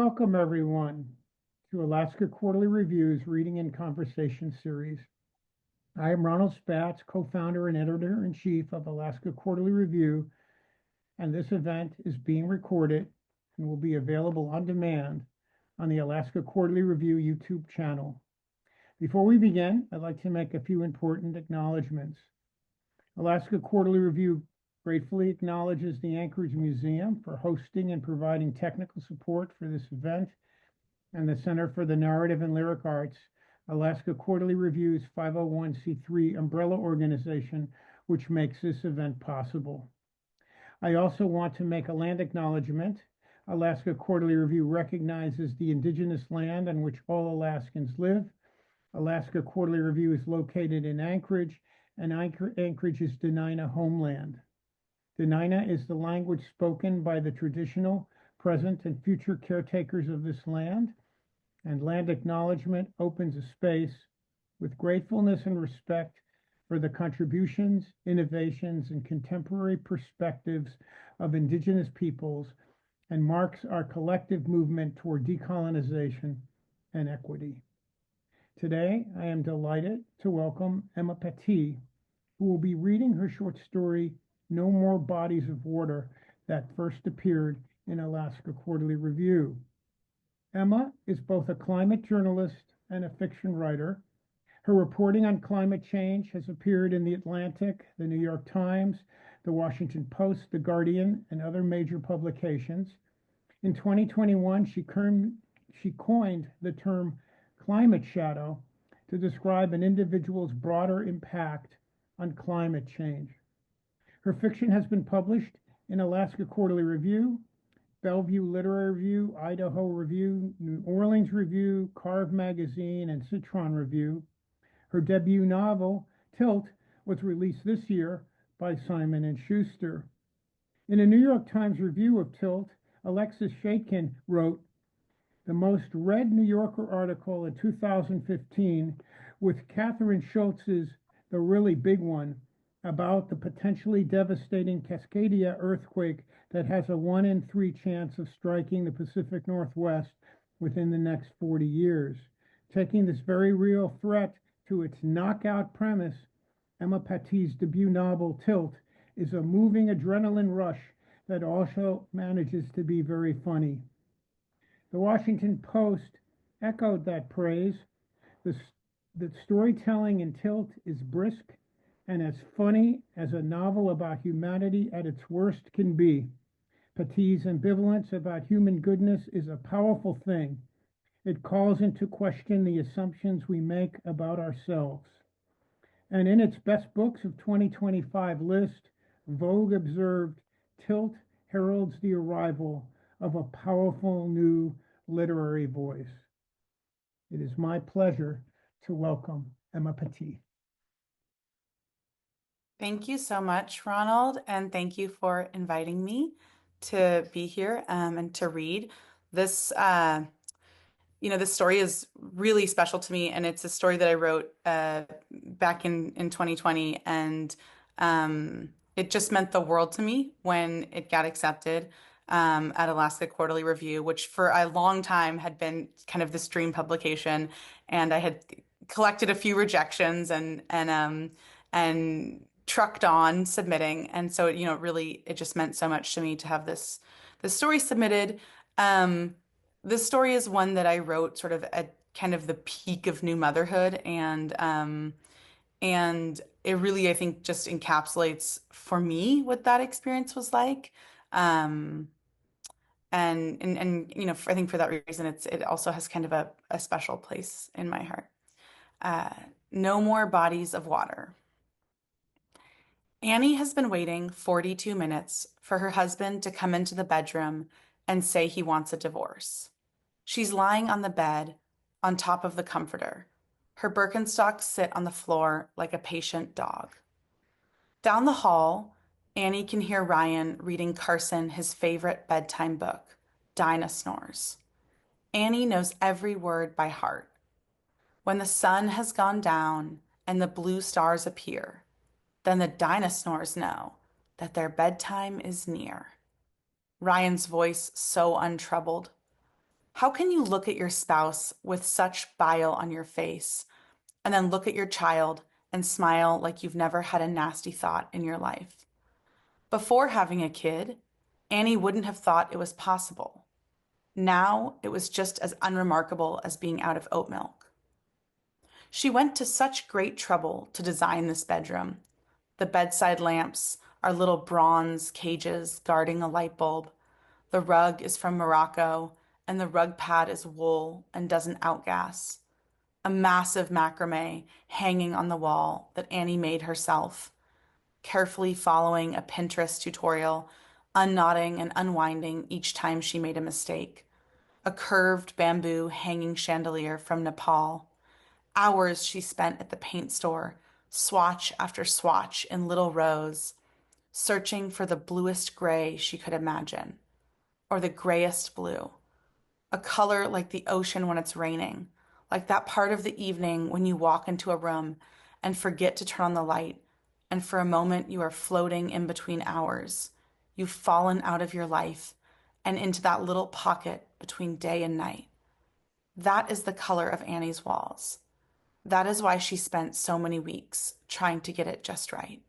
Welcome, everyone, to Alaska Quarterly Review's Reading and Conversation series. I am Ronald Spatz, co-founder and editor-in-chief of Alaska Quarterly Review, and this event is being recorded and will be available on demand on the Alaska Quarterly Review YouTube channel. Before we begin, I'd like to make a few important acknowledgments. Alaska Quarterly Review gratefully acknowledges the Anchorage Museum for hosting and providing technical support for this event, and the Center for the Narrative and Lyric Arts, Alaska Quarterly Review's 501c3 umbrella organization, which makes this event possible. I also want to make a land acknowledgement. Alaska Quarterly Review recognizes the indigenous land on which all Alaskans live. Alaska Quarterly Review is located in Anchorage, and Anchorage is Dena'ina homeland. Dena'ina is the language spoken by the traditional, present, and future caretakers of this land, and land acknowledgement opens a space with gratefulness and respect for the contributions, innovations, and contemporary perspectives of Indigenous peoples, and marks our collective movement toward decolonization and equity. Today, I am delighted to welcome Emma Pattee, who will be reading her short story, No More Bodies of Water, that first appeared in Alaska Quarterly Review. Emma is both a climate journalist and a fiction writer. Her reporting on climate change has appeared in The Atlantic, The New York Times, The Washington Post, The Guardian, and other major publications. In 2021, she coined the term climate shadow to describe an individual's broader impact on climate change. Her fiction has been published in Alaska Quarterly Review, Bellevue Literary Review, Idaho Review, New Orleans Review, Carve Magazine, and Citron Review. Her debut novel, Tilt, was released this year by Simon Schuster. In a New York Times review of Tilt, Alexis Schaitkin wrote, "The most read New Yorker article in 2015, with Kathryn Schulz's The Really Big One, about the potentially devastating Cascadia earthquake that has a 1 in 3 chance of striking the Pacific Northwest within the next 40 years. Taking this very real threat to its knockout premise, Emma Pattee's debut novel, Tilt, is a moving adrenaline rush that also manages to be very funny." The Washington Post echoed that praise. The storytelling in Tilt is brisk and as funny as a novel about humanity at its worst can be. Pattee's ambivalence about human goodness is a powerful thing. It calls into question the assumptions we make about ourselves. And in its best books of 2025 list, Vogue observed, Tilt heralds the arrival of a powerful new literary voice. It is my pleasure to welcome Emma Pattee. Thank you so much, Ronald, and thank you for inviting me to be here and to read. This, this story is really special to me, and it's a story that I wrote back in 2020, and it just meant the world to me when it got accepted at Alaska Quarterly Review, which for a long time had been kind of this dream publication, and I had collected a few rejections and trucked on submitting, and so it just meant so much to me to have this story submitted. This story is one that I wrote sort of at kind of the peak of new motherhood, and it really, I think, just encapsulates for me what that experience was like. And I think for that reason, it also has kind of a special place in my heart. No More Bodies of Water. Annie has been waiting 42 minutes for her husband to come into the bedroom and say he wants a divorce. She's lying on the bed, on top of the comforter. Her Birkenstocks sit on the floor like a patient dog. Down the hall, Annie can hear Ryan reading Carson his favorite bedtime book, Dinah Snores. Annie knows every word by heart. When the sun has gone down and the blue stars appear, then the dinosaurs know that their bedtime is near. Ryan's voice so untroubled. How can you look at your spouse with such bile on your face and then look at your child and smile like you've never had a nasty thought in your life? Before having a kid, Annie wouldn't have thought it was possible. Now it was just as unremarkable as being out of oat milk. She went to such great trouble to design this bedroom. The bedside lamps are little bronze cages guarding a light bulb. The rug is from Morocco, and the rug pad is wool and doesn't outgas. A massive macrame hanging on the wall that Annie made herself, carefully following a Pinterest tutorial, unknotting and unwinding each time she made a mistake. A curved bamboo hanging chandelier from Nepal. Hours she spent at the paint store, swatch after swatch in little rows, searching for the bluest gray she could imagine, or the grayest blue, a color like the ocean when it's raining, like that part of the evening when you walk into a room and forget to turn on the light, and for a moment you are floating in between hours. You've fallen out of your life and into that little pocket between day and night. That is the color of Annie's walls. That is why she spent so many weeks trying to get it just right.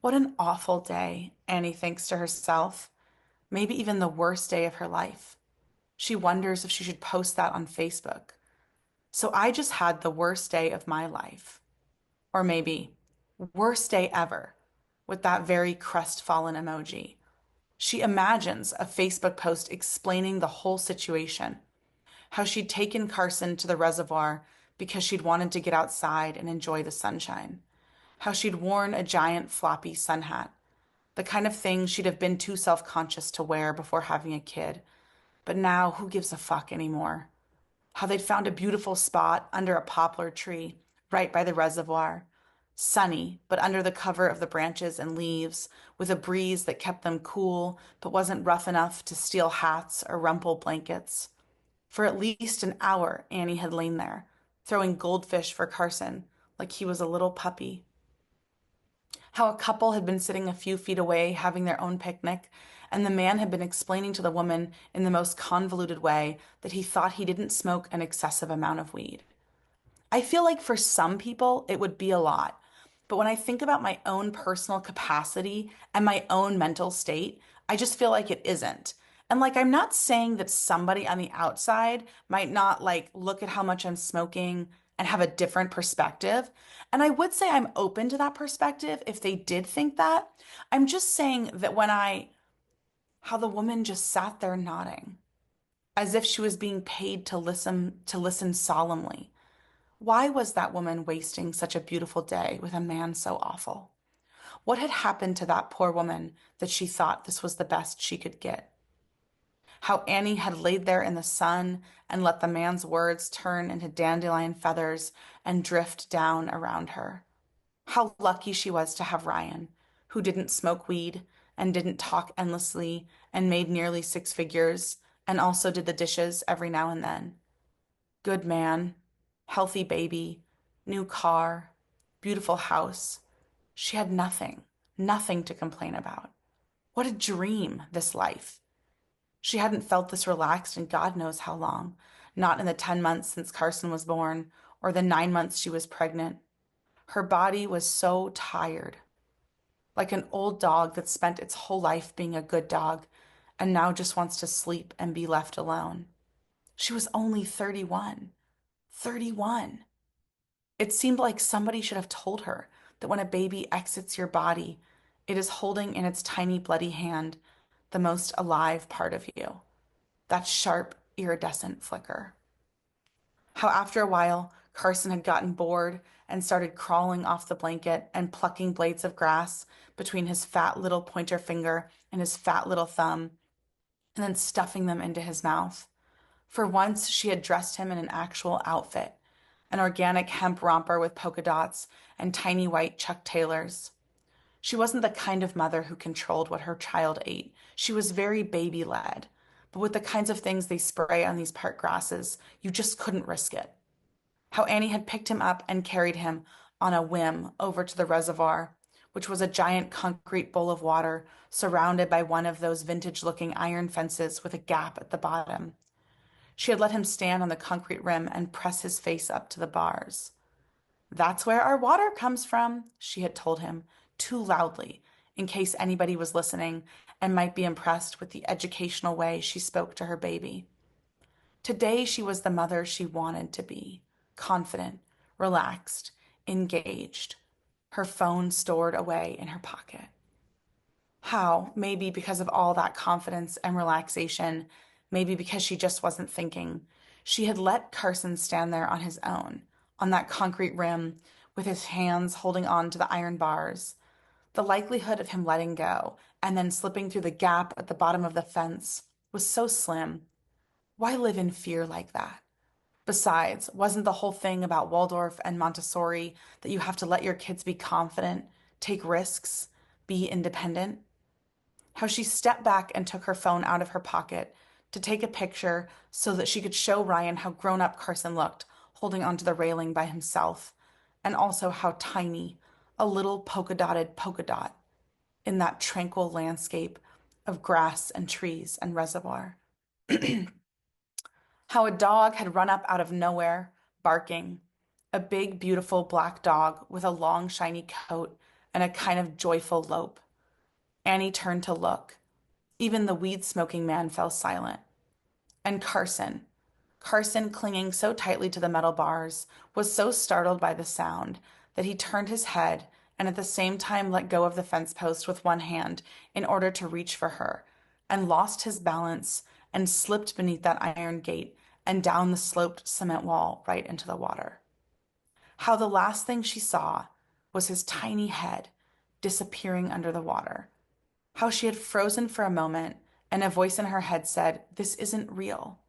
What an awful day, Annie thinks to herself. Maybe even the worst day of her life. She wonders if she should post that on Facebook. So I just had the worst day of my life. Or maybe, worst day ever, with that very crestfallen emoji. She imagines a Facebook post explaining the whole situation. How she'd taken Carson to the reservoir because she'd wanted to get outside and enjoy the sunshine. How she'd worn a giant floppy sun hat, the kind of thing she'd have been too self-conscious to wear before having a kid. But now, who gives a fuck anymore? How they'd found a beautiful spot under a poplar tree right by the reservoir. Sunny, but under the cover of the branches and leaves, with a breeze that kept them cool but wasn't rough enough to steal hats or rumple blankets. For at least an hour, Annie had lain there, throwing goldfish for Carson like he was a little puppy. How a couple had been sitting a few feet away having their own picnic, and the man had been explaining to the woman in the most convoluted way that he thought he didn't smoke an excessive amount of weed. I feel like for some people it would be a lot. But when I think about my own personal capacity and my own mental state, I just feel like it isn't. And like, I'm not saying that somebody on the outside might not like look at how much I'm smoking and have a different perspective. And I would say I'm open to that perspective if they did think that. I'm just saying that how the woman just sat there nodding as if she was being paid to listen solemnly. Why was that woman wasting such a beautiful day with a man so awful? What had happened to that poor woman that she thought this was the best she could get? How Annie had laid there in the sun and let the man's words turn into dandelion feathers and drift down around her. How lucky she was to have Ryan, who didn't smoke weed and didn't talk endlessly and made nearly six figures and also did the dishes every now and then. Good man, healthy baby, new car, beautiful house. She had nothing, nothing to complain about. What a dream, this life. She hadn't felt this relaxed in God knows how long, not in the 10 months since Carson was born or the 9 months she was pregnant. Her body was so tired, like an old dog that spent its whole life being a good dog and now just wants to sleep and be left alone. She was only 31. 31. It seemed like somebody should have told her that when a baby exits your body, it is holding in its tiny bloody hand the most alive part of you, that sharp, iridescent flicker. How after a while, Carson had gotten bored and started crawling off the blanket and plucking blades of grass between his fat little pointer finger and his fat little thumb, and then stuffing them into his mouth. For once, she had dressed him in an actual outfit, an organic hemp romper with polka dots and tiny white Chuck Taylors. She wasn't the kind of mother who controlled what her child ate. She was very baby-led. But with the kinds of things they spray on these park grasses, you just couldn't risk it. How Annie had picked him up and carried him on a whim over to the reservoir, which was a giant concrete bowl of water surrounded by one of those vintage-looking iron fences with a gap at the bottom. She had let him stand on the concrete rim and press his face up to the bars. "That's where our water comes from," she had told him, too loudly, in case anybody was listening and might be impressed with the educational way she spoke to her baby. Today she was the mother she wanted to be, confident, relaxed, engaged, her phone stored away in her pocket. How, maybe because of all that confidence and relaxation, maybe because she just wasn't thinking, she had let Carson stand there on his own, on that concrete rim, with his hands holding on to the iron bars. The likelihood of him letting go and then slipping through the gap at the bottom of the fence was so slim. Why live in fear like that? Besides, wasn't the whole thing about Waldorf and Montessori that you have to let your kids be confident, take risks, be independent? How she stepped back and took her phone out of her pocket to take a picture so that she could show Ryan how grown up Carson looked, holding onto the railing by himself, and also how tiny, a little polka dotted polka dot in that tranquil landscape of grass and trees and reservoir. How a dog had run up out of nowhere, barking, a big, beautiful black dog with a long, shiny coat and a kind of joyful lope. Annie turned to look. Even the weed-smoking man fell silent. And Carson, clinging so tightly to the metal bars, was so startled by the sound that he turned his head and at the same time let go of the fence post with one hand in order to reach for her, and lost his balance and slipped beneath that iron gate and down the sloped cement wall right into the water. How the last thing she saw was his tiny head disappearing under the water. How she had frozen for a moment and a voice in her head said, "This isn't real."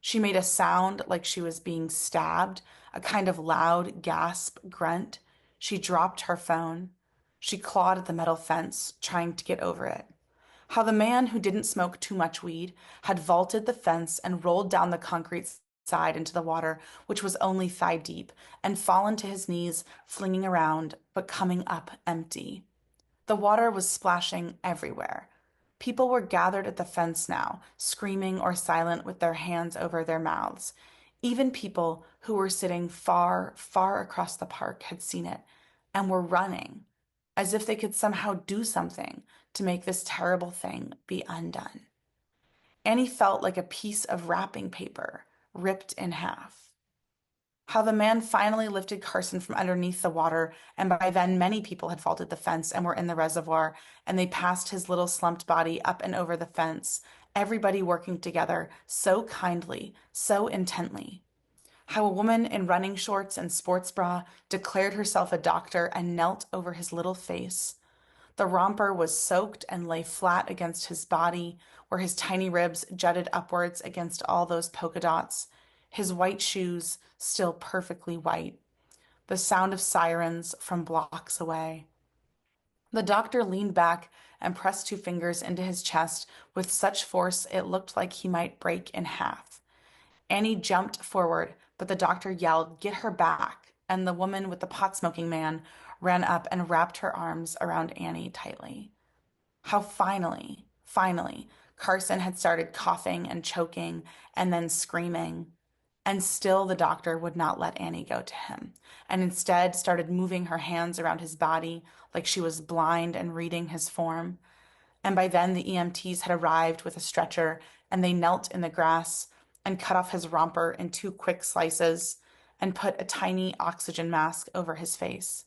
She made a sound like she was being stabbed, a kind of loud gasp grunt. She dropped her phone. She clawed at the metal fence, trying to get over it. How the man who didn't smoke too much weed had vaulted the fence and rolled down the concrete side into the water, which was only thigh deep, and fallen to his knees, flinging around, but coming up empty. The water was splashing everywhere. People were gathered at the fence now, screaming or silent with their hands over their mouths. Even people who were sitting far, far across the park had seen it and were running, as if they could somehow do something to make this terrible thing be undone. Annie felt like a piece of wrapping paper ripped in half. How the man finally lifted Carson from underneath the water, and by then many people had vaulted the fence and were in the reservoir, and they passed his little slumped body up and over the fence, everybody working together so kindly, so intently. How a woman in running shorts and sports bra declared herself a doctor and knelt over his little face. The romper was soaked and lay flat against his body, where his tiny ribs jutted upwards against all those polka dots, his white shoes still perfectly white, the sound of sirens from blocks away. The doctor leaned back and pressed two fingers into his chest with such force it looked like he might break in half. Annie jumped forward, but the doctor yelled, "Get her back!" And the woman with the pot-smoking man ran up and wrapped her arms around Annie tightly. How finally, Carson had started coughing and choking and then screaming. And still the doctor would not let Annie go to him, and instead started moving her hands around his body like she was blind and reading his form. And by then the EMTs had arrived with a stretcher, and they knelt in the grass and cut off his romper in two quick slices and put a tiny oxygen mask over his face.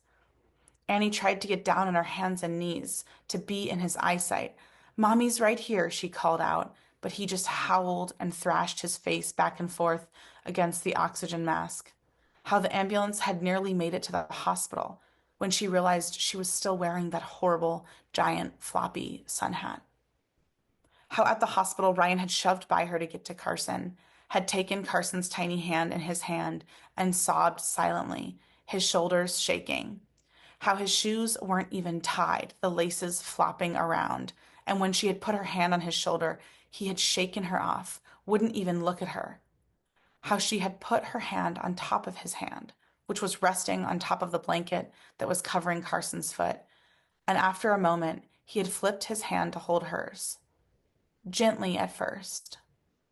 Annie tried to get down on her hands and knees to be in his eyesight. "Mommy's right here," she called out, but he just howled and thrashed his face back and forth against the oxygen mask. How the ambulance had nearly made it to the hospital when she realized she was still wearing that horrible, giant, floppy sun hat. How at the hospital Ryan had shoved by her to get to Carson, had taken Carson's tiny hand in his hand and sobbed silently, his shoulders shaking. How his shoes weren't even tied, the laces flopping around, and when she had put her hand on his shoulder, he had shaken her off, wouldn't even look at her. How she had put her hand on top of his hand, which was resting on top of the blanket that was covering Carson's foot, and after a moment, he had flipped his hand to hold hers. Gently at first,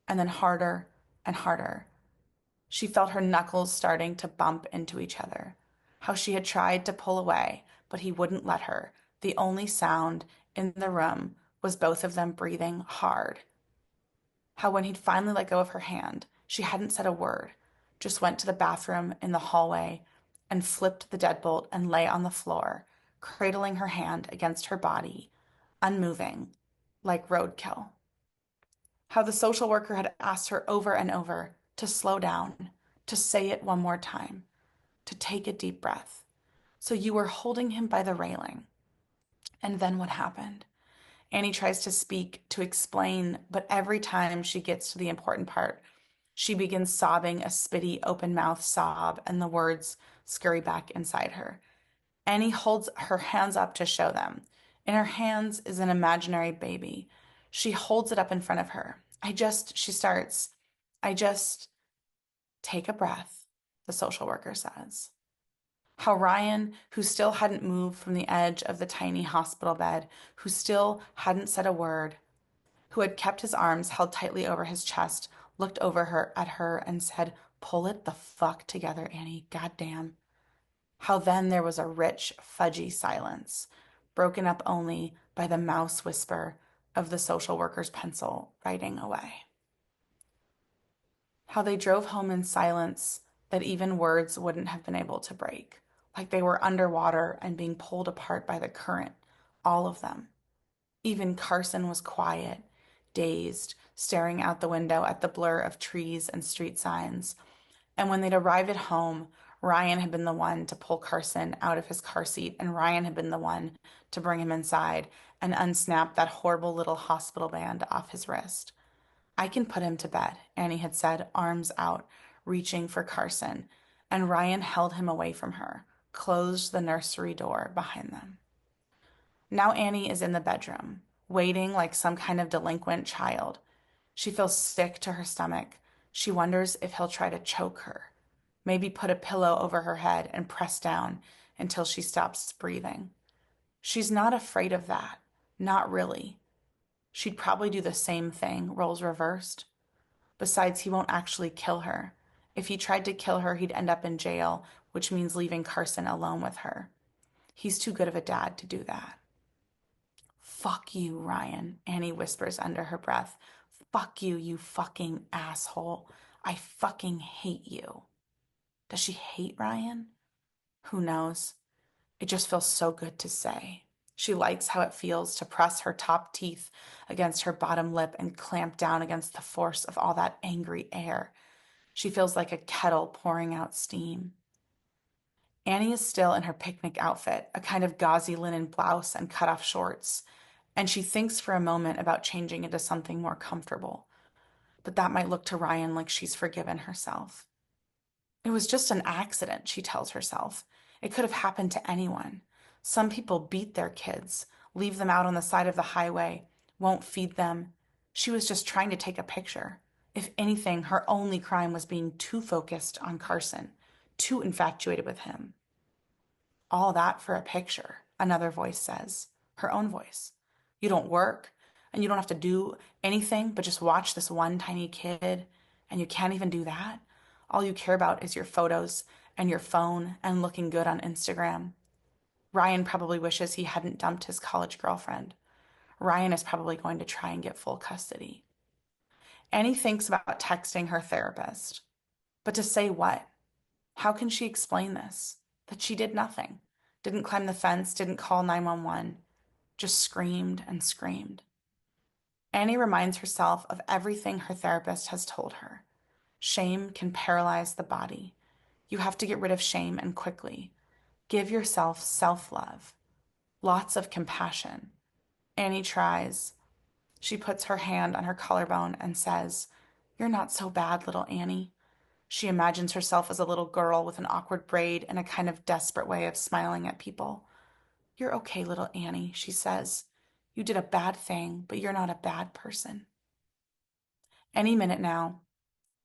and then harder and harder. She felt her knuckles starting to bump into each other. How she had tried to pull away, but he wouldn't let her. The only sound in the room was both of them breathing hard. How when he'd finally let go of her hand, she hadn't said a word, just went to the bathroom in the hallway and flipped the deadbolt and lay on the floor, cradling her hand against her body, unmoving, like roadkill. How the social worker had asked her over and over to slow down, to say it one more time, to take a deep breath. So you were holding him by the railing. And then what happened? Annie tries to speak, to explain, but every time she gets to the important part, she begins sobbing a spitty, open mouth sob, and the words scurry back inside her. Annie holds her hands up to show them. In her hands is an imaginary baby. She holds it up in front of her. She starts, I just take a breath, the social worker says. How Ryan, who still hadn't moved from the edge of the tiny hospital bed, who still hadn't said a word, who had kept his arms held tightly over his chest, looked over her at her and said, "Pull it the fuck together, Annie. Goddamn." How then there was a rich, fudgy silence, broken up only by the mouse whisper of the social worker's pencil writing away. How they drove home in silence that even words wouldn't have been able to break, like they were underwater and being pulled apart by the current, all of them. Even Carson was quiet, dazed, staring out the window at the blur of trees and street signs. And when they'd arrived at home, Ryan had been the one to pull Carson out of his car seat, and Ryan had been the one to bring him inside and unsnap that horrible little hospital band off his wrist. "I can put him to bed," Annie had said, arms out, reaching for Carson, and Ryan held him away from her, closed the nursery door behind them. Now Annie is in the bedroom, waiting like some kind of delinquent child. She feels sick to her stomach. She wonders if he'll try to choke her, maybe put a pillow over her head and press down until she stops breathing. She's not afraid of that, not really. She'd probably do the same thing, roles reversed. Besides, he won't actually kill her. If he tried to kill her, he'd end up in jail, which means leaving Carson alone with her. He's too good of a dad to do that. "Fuck you, Ryan," Annie whispers under her breath. "Fuck you, you fucking asshole. I fucking hate you." Does she hate Ryan? Who knows? It just feels so good to say. She likes how it feels to press her top teeth against her bottom lip and clamp down against the force of all that angry air. She feels like a kettle pouring out steam. Annie is still in her picnic outfit, a kind of gauzy linen blouse and cut-off shorts, and she thinks for a moment about changing into something more comfortable. But that might look to Ryan like she's forgiven herself. It was just an accident, she tells herself. It could have happened to anyone. Some people beat their kids, leave them out on the side of the highway, won't feed them. She was just trying to take a picture. If anything, her only crime was being too focused on Carson, too infatuated with him. "All that for a picture," another voice says, her own voice. "You don't work, and you don't have to do anything but just watch this one tiny kid, and you can't even do that? All you care about is your photos and your phone and looking good on Instagram." Ryan probably wishes he hadn't dumped his college girlfriend. Ryan is probably going to try and get full custody. Annie thinks about texting her therapist. But to say what? How can she explain this? That she did nothing, didn't climb the fence, didn't call 911, just screamed and screamed. Annie reminds herself of everything her therapist has told her. Shame can paralyze the body. You have to get rid of shame and quickly. Give yourself self-love, lots of compassion. Annie tries. She puts her hand on her collarbone and says, "You're not so bad, little Annie." She imagines herself as a little girl with an awkward braid and a kind of desperate way of smiling at people. "You're okay, little Annie," she says. "You did a bad thing, but you're not a bad person." Any minute now,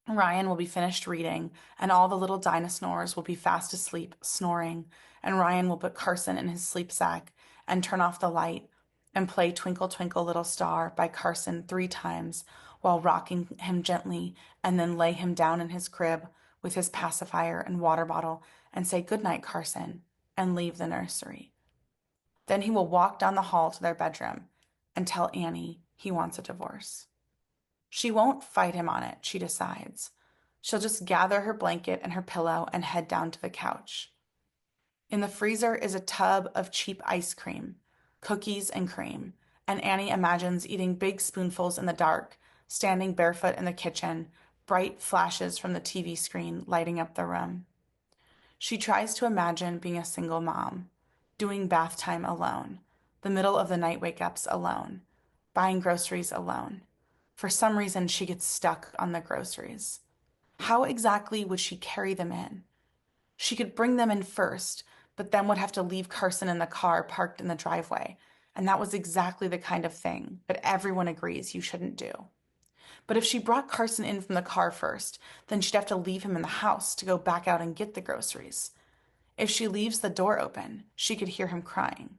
Ryan will be finished reading, and all the little dinosaurs will be fast asleep, snoring, and Ryan will put Carson in his sleep sack and turn off the light and play Twinkle, Twinkle, Little Star by Carson 3 times while rocking him gently and then lay him down in his crib with his pacifier and water bottle and say, "Good night, Carson," and leave the nursery. Then he will walk down the hall to their bedroom and tell Annie he wants a divorce. She won't fight him on it, she decides. She'll just gather her blanket and her pillow and head down to the couch. In the freezer is a tub of cheap ice cream, cookies and cream, and Annie imagines eating big spoonfuls in the dark, standing barefoot in the kitchen, bright flashes from the TV screen lighting up the room. She tries to imagine being a single mom, doing bath time alone, the middle of the night wake-ups alone, buying groceries alone. For some reason, she gets stuck on the groceries. How exactly would she carry them in? She could bring them in first, but then would have to leave Carson in the car parked in the driveway, and that was exactly the kind of thing that everyone agrees you shouldn't do. But if she brought Carson in from the car first, then she'd have to leave him in the house to go back out and get the groceries. If she leaves the door open, she could hear him crying.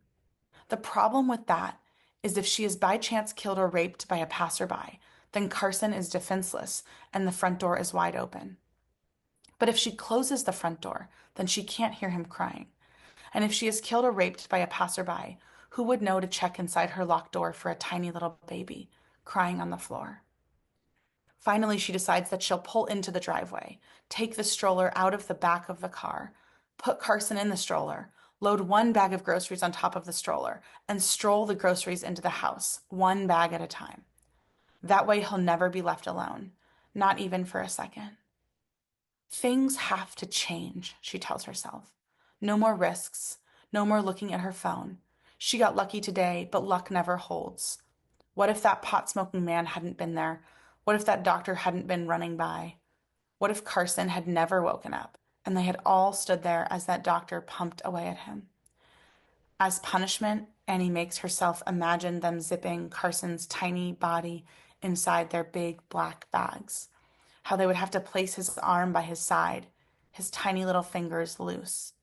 The problem with that is if she is by chance killed or raped by a passerby, then Carson is defenseless and the front door is wide open. But if she closes the front door, then she can't hear him crying. And if she is killed or raped by a passerby, who would know to check inside her locked door for a tiny little baby crying on the floor? Finally, she decides that she'll pull into the driveway, take the stroller out of the back of the car, put Carson in the stroller, load one bag of groceries on top of the stroller, and stroll the groceries into the house, one bag at a time. That way he'll never be left alone, not even for a second. Things have to change, she tells herself. No more risks, no more looking at her phone. She got lucky today, but luck never holds. What if that pot-smoking man hadn't been there? What if that doctor hadn't been running by? What if Carson had never woken up and they had all stood there as that doctor pumped away at him? As punishment, Annie makes herself imagine them zipping Carson's tiny body inside their big black bags. How they would have to place his arm by his side, his tiny little fingers loose.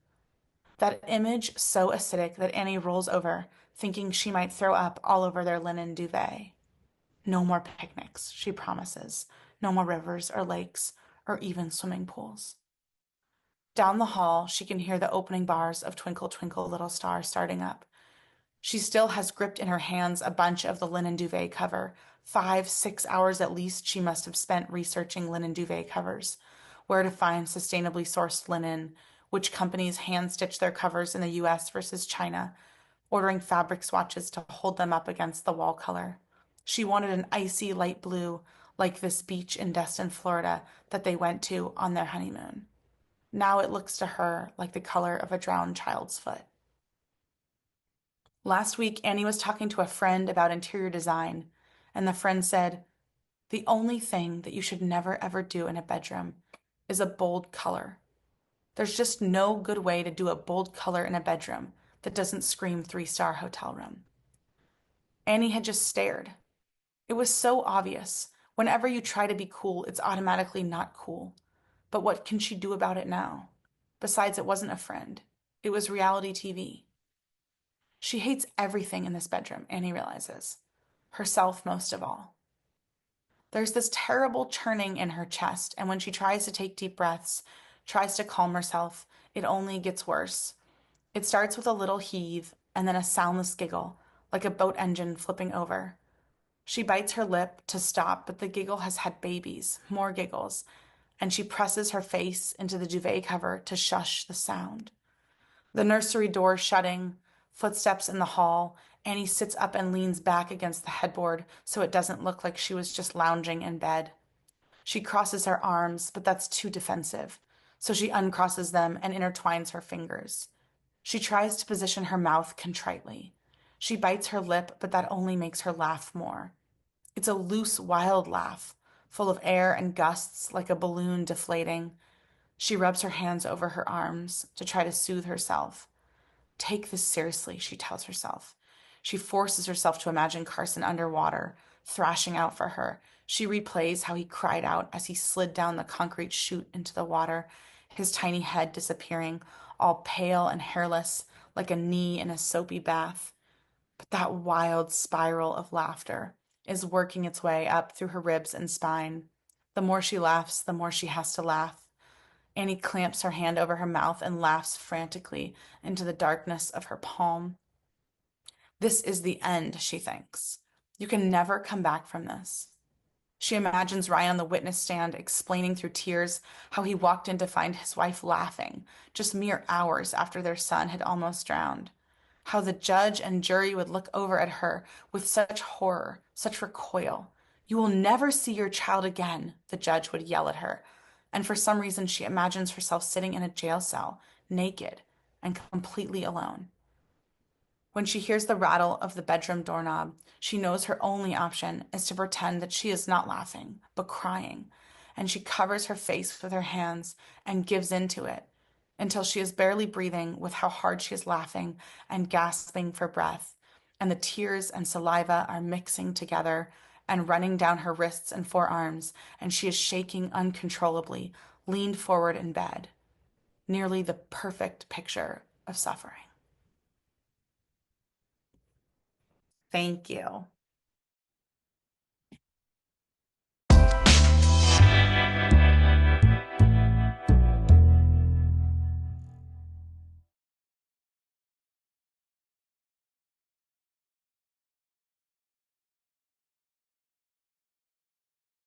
That image so acidic that Annie rolls over, thinking she might throw up all over their linen duvet. No more picnics, she promises. No more rivers or lakes or even swimming pools. Down the hall, she can hear the opening bars of Twinkle, Twinkle, Little Star starting up. She still has gripped in her hands a bunch of the linen duvet cover. 5, 6 hours at least she must have spent researching linen duvet covers, where to find sustainably sourced linen, which companies hand-stitch their covers in the US versus China, ordering fabric swatches to hold them up against the wall color. She wanted an icy light blue, like this beach in Destin, Florida, that they went to on their honeymoon. Now it looks to her like the color of a drowned child's foot. Last week, Annie was talking to a friend about interior design, and the friend said, "The only thing that you should never ever do in a bedroom is a bold color. There's just no good way to do a bold color in a bedroom that doesn't scream 3-star hotel room." Annie had just stared. It was so obvious. Whenever you try to be cool, it's automatically not cool. But what can she do about it now? Besides, it wasn't a friend. It was reality TV. She hates everything in this bedroom, Annie realizes. Herself most of all. There's this terrible churning in her chest, and when she tries to take deep breaths, tries to calm herself, it only gets worse. It starts with a little heave and then a soundless giggle, like a boat engine flipping over. She bites her lip to stop, but the giggle has had babies, more giggles, and she presses her face into the duvet cover to shush the sound. The nursery door shutting, footsteps in the hall. Annie sits up and leans back against the headboard so it doesn't look like she was just lounging in bed. She crosses her arms, but that's too defensive, so she uncrosses them and intertwines her fingers. She tries to position her mouth contritely. She bites her lip, but that only makes her laugh more. It's a loose, wild laugh, full of air and gusts like a balloon deflating. She rubs her hands over her arms to try to soothe herself. Take this seriously, she tells herself. She forces herself to imagine Carson underwater, thrashing out for her. She replays how he cried out as he slid down the concrete chute into the water, his tiny head disappearing, all pale and hairless, like a knee in a soapy bath. But that wild spiral of laughter, is working its way up through her ribs and spine. The more she laughs, the more she has to laugh. Annie clamps her hand over her mouth and laughs frantically into the darkness of her palm. This is the end, she thinks. You can never come back from this. She imagines Ryan on the witness stand explaining through tears how he walked in to find his wife laughing just mere hours after their son had almost drowned. How the judge and jury would look over at her with such horror, such recoil. You will never see your child again, the judge would yell at her. And for some reason, she imagines herself sitting in a jail cell, naked and completely alone. When she hears the rattle of the bedroom doorknob, she knows her only option is to pretend that she is not laughing, but crying, and she covers her face with her hands and gives in to it until she is barely breathing with how hard she is laughing and gasping for breath, and the tears and saliva are mixing together and running down her wrists and forearms, and she is shaking uncontrollably, leaned forward in bed, nearly the perfect picture of suffering. Thank you.